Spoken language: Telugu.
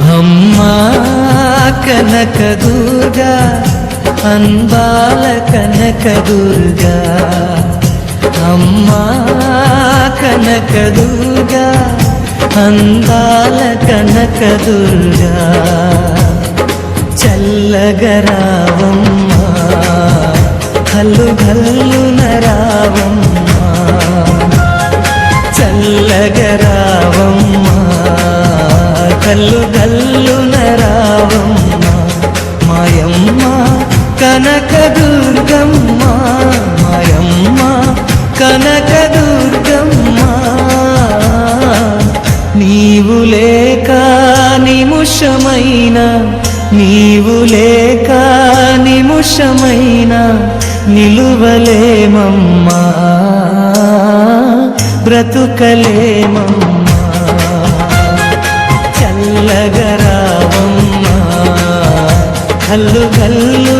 అమ్మా కనకదుర్గా అంబాల కనకదుర్గా అమ్మా కనకదుర్గా అందాల కనకదుర్గా చల్లగరావమ్మా హల్లు గల్లున రావమ్మా చల్లగరావమ్మా కల్లు గల్లున రావమ్మా మాయమ్మ కనకదుర్గమ్మ మాయమ్మ కనకదుర్గమ్మ నీవు లేక నిముషమైన నీవు లేక నిముషమైన నిలువలేమమ్మా బ్రతుకలేమమ్మా చల్లగరావమ్మా కల్లు గల్లు